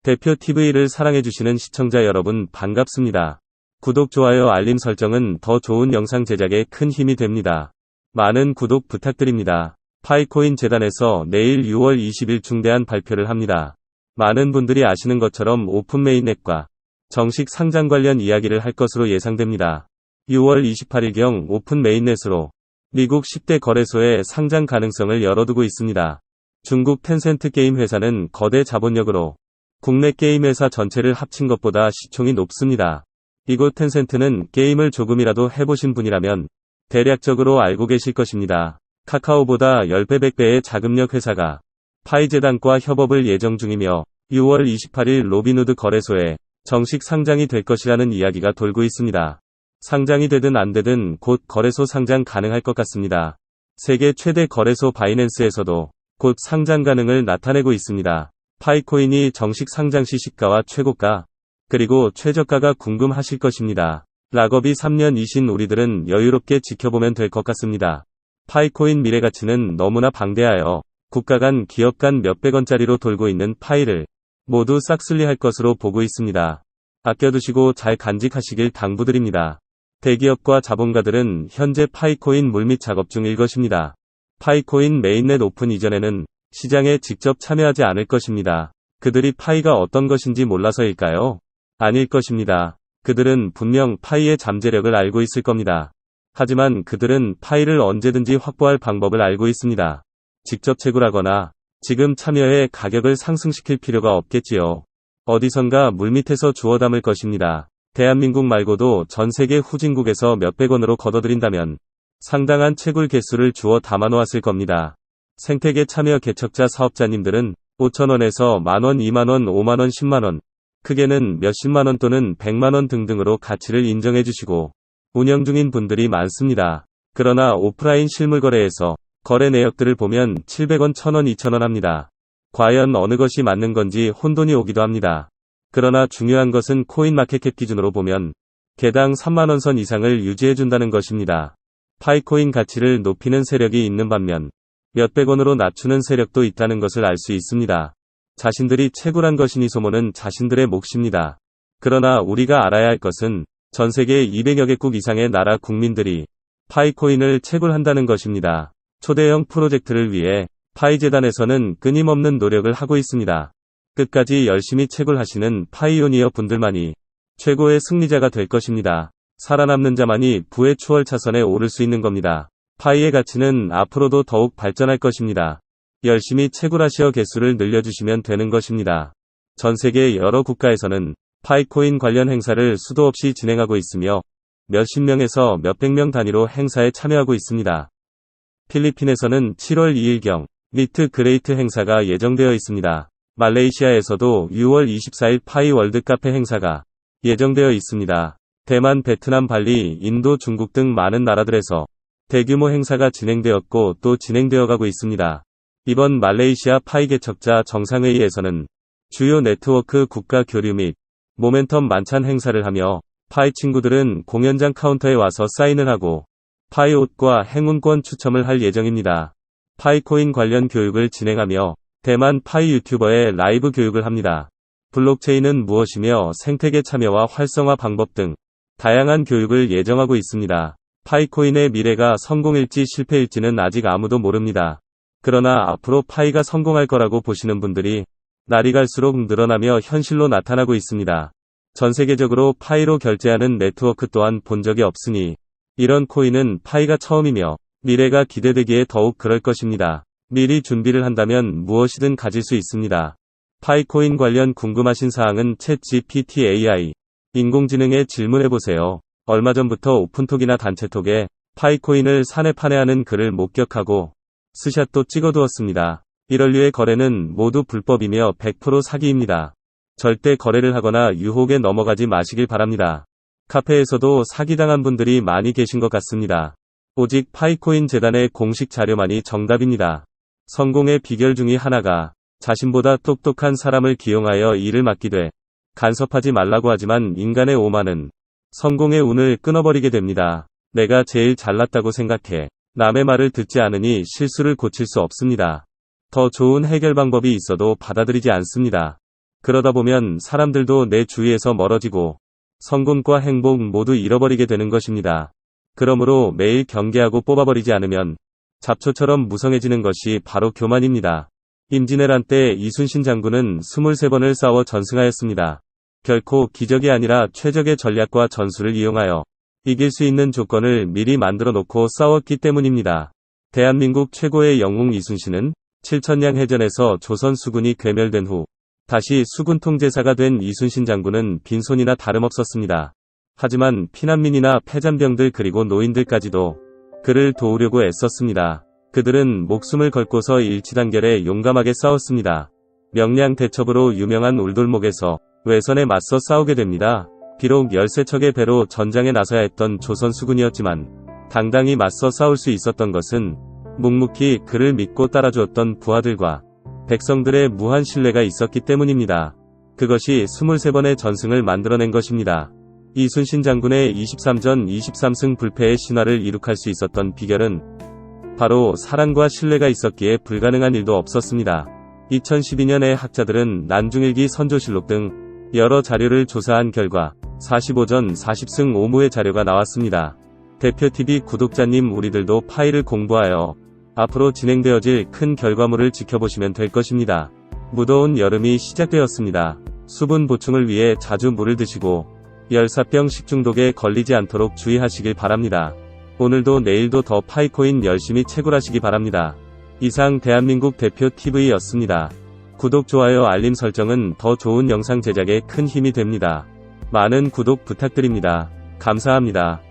대표 TV를 사랑해주시는 시청자 여러분 반갑습니다. 구독, 좋아요, 알림 설정은 더 좋은 영상 제작에 큰 힘이 됩니다. 많은 구독 부탁드립니다. 파이코인 재단에서 내일 6월 20일 중대한 발표를 합니다. 많은 분들이 아시는 것처럼 오픈 메인넷과 정식 상장 관련 이야기를 할 것으로 예상됩니다. 6월 28일경 오픈 메인넷으로 미국 10대 거래소에 상장 가능성을 열어두고 있습니다. 중국 텐센트 게임 회사는 거대 자본력으로 국내 게임 회사 전체를 합친 것보다 시총이 높습니다. 이곳 텐센트는 게임을 조금이라도 해보신 분이라면 대략적으로 알고 계실 것입니다. 카카오보다 10배 100배의 자금력 회사가 파이재단과 협업을 예정 중이며 6월 28일 로빈후드 거래소에 정식 상장이 될 것이라는 이야기가 돌고 있습니다. 상장이 되든 안 되든 곧 거래소 상장 가능할 것 같습니다. 세계 최대 거래소 바이낸스에서도 곧 상장 가능을 나타내고 있습니다. 파이코인이 정식 상장 시 시가와 최고가, 그리고 최저가가 궁금하실 것입니다. 락업이 3년이신 우리들은 여유롭게 지켜보면 될 것 같습니다. 파이코인 미래 가치는 너무나 방대하여 국가 간, 기업 간 몇백 원짜리로 돌고 있는 파이를 모두 싹쓸이할 것으로 보고 있습니다. 아껴두시고 잘 간직하시길 당부드립니다. 대기업과 자본가들은 현재 파이코인 물밑 작업 중일 것입니다. 파이코인 메인넷 오픈 이전에는 시장에 직접 참여하지 않을 것입니다. 그들이 파이가 어떤 것인지 몰라서일까요? 아닐 것입니다. 그들은 분명 파이의 잠재력을 알고 있을 겁니다. 하지만 그들은 파이를 언제든지 확보할 방법을 알고 있습니다. 직접 채굴하거나 지금 참여해 가격을 상승시킬 필요가 없겠지요. 어디선가 물밑에서 주워 담을 것입니다. 대한민국 말고도 전 세계 후진국에서 몇백 원으로 걷어들인다면 상당한 채굴 개수를 주워 담아놓았을 겁니다. 생태계 참여 개척자 사업자님들은 5,000원에서 만원, 2만원, 5만원, 10만원, 크게는 몇십만원 또는 100만원 등등으로 가치를 인정해주시고 운영 중인 분들이 많습니다. 그러나 오프라인 실물 거래에서 거래 내역들을 보면 700원, 1,000원, 2,000원 합니다. 과연 어느 것이 맞는 건지 혼돈이 오기도 합니다. 그러나 중요한 것은 코인마켓캡 기준으로 보면 개당 3만원 선 이상을 유지해준다는 것입니다. 파이코인 가치를 높이는 세력이 있는 반면 몇백 원으로 낮추는 세력도 있다는 것을 알 수 있습니다. 자신들이 채굴한 것이니 소모는 자신들의 몫입니다. 그러나 우리가 알아야 할 것은 전 세계 200여 개국 이상의 나라 국민들이 파이코인을 채굴한다는 것입니다. 초대형 프로젝트를 위해 파이재단에서는 끊임없는 노력을 하고 있습니다. 끝까지 열심히 채굴하시는 파이오니어 분들만이 최고의 승리자가 될 것입니다. 살아남는 자만이 부의 추월차선에 오를 수 있는 겁니다. 파이의 가치는 앞으로도 더욱 발전할 것입니다. 열심히 채굴하시어 개수를 늘려주시면 되는 것입니다. 전 세계 여러 국가에서는 파이코인 관련 행사를 수도 없이 진행하고 있으며 몇십 명에서 몇백 명 단위로 행사에 참여하고 있습니다. 필리핀에서는 7월 2일경 미트 그레이트 행사가 예정되어 있습니다. 말레이시아에서도 6월 24일 파이 월드 카페 행사가 예정되어 있습니다. 대만, 베트남, 발리, 인도, 중국 등 많은 나라들에서 대규모 행사가 진행되었고 또 진행되어 가고 있습니다. 이번 말레이시아 파이 개척자 정상회의에서는 주요 네트워크 국가 교류 및 모멘텀 만찬 행사를 하며 파이 친구들은 공연장 카운터에 와서 사인을 하고 파이 옷과 행운권 추첨을 할 예정입니다. 파이코인 관련 교육을 진행하며 대만 파이 유튜버의 라이브 교육을 합니다. 블록체인은 무엇이며 생태계 참여와 활성화 방법 등 다양한 교육을 예정하고 있습니다. 파이코인의 미래가 성공일지 실패일지는 아직 아무도 모릅니다. 그러나 앞으로 파이가 성공할 거라고 보시는 분들이 날이 갈수록 늘어나며 현실로 나타나고 있습니다. 전 세계적으로 파이로 결제하는 네트워크 또한 본 적이 없으니 이런 코인은 파이가 처음이며 미래가 기대되기에 더욱 그럴 것입니다. 미리 준비를 한다면 무엇이든 가질 수 있습니다. 파이코인 관련 궁금하신 사항은 챗 GPT AI 인공지능에 질문해보세요. 얼마 전부터 오픈톡이나 단체톡에 파이코인을 사내 판매하는 글을 목격하고 스샷도 찍어두었습니다. 이럴 류의 거래는 모두 불법이며 100% 사기입니다. 절대 거래를 하거나 유혹에 넘어가지 마시길 바랍니다. 카페에서도 사기당한 분들이 많이 계신 것 같습니다. 오직 파이코인 재단의 공식 자료만이 정답입니다. 성공의 비결 중의 하나가 자신보다 똑똑한 사람을 기용하여 일을 맡기되 간섭하지 말라고 하지만 인간의 오만은 성공의 운을 끊어버리게 됩니다. 내가 제일 잘났다고 생각해 남의 말을 듣지 않으니 실수를 고칠 수 없습니다. 더 좋은 해결 방법이 있어도 받아들이지 않습니다. 그러다 보면 사람들도 내 주위에서 멀어지고 성공과 행복 모두 잃어버리게 되는 것입니다. 그러므로 매일 경계하고 뽑아버리지 않으면 잡초처럼 무성해지는 것이 바로 교만입니다. 임진왜란 때 이순신 장군은 23번을 싸워 전승하였습니다. 결코 기적이 아니라 최적의 전략과 전술을 이용하여 이길 수 있는 조건을 미리 만들어 놓고 싸웠기 때문입니다. 대한민국 최고의 영웅 이순신은 7천량 해전에서 조선 수군이 괴멸된 후 다시 수군 통제사가 된 이순신 장군은 빈손이나 다름없었습니다. 하지만 피난민이나 패잔병들 그리고 노인들까지도 그를 도우려고 애썼습니다. 그들은 목숨을 걸고서 일치단결에 용감하게 싸웠습니다. 명량대첩으로 유명한 울돌목에서 외선에 맞서 싸우게 됩니다. 비록 13척의 배로 전장에 나서야 했던 조선 수군이었지만 당당히 맞서 싸울 수 있었던 것은 묵묵히 그를 믿고 따라주었던 부하들과 백성들의 무한 신뢰가 있었기 때문입니다. 그것이 23번의 전승을 만들어낸 것입니다. 이순신 장군의 23전 23승 불패의 신화를 이룩할 수 있었던 비결은 바로 사랑과 신뢰가 있었기에 불가능한 일도 없었습니다. 2012년에 학자들은 난중일기 선조실록 등 여러 자료를 조사한 결과 45전 40승 5무의 자료가 나왔습니다. 대표TV 구독자님, 우리들도 파일을 공부하여 앞으로 진행되어질 큰 결과물을 지켜보시면 될 것입니다. 무더운 여름이 시작되었습니다. 수분 보충을 위해 자주 물을 드시고 열사병 식중독에 걸리지 않도록 주의하시길 바랍니다. 오늘도 내일도 더 파이코인 열심히 채굴하시기 바랍니다. 이상 대한민국 대표 TV였습니다. 구독, 좋아요, 알림 설정은 더 좋은 영상 제작에 큰 힘이 됩니다. 많은 구독 부탁드립니다. 감사합니다.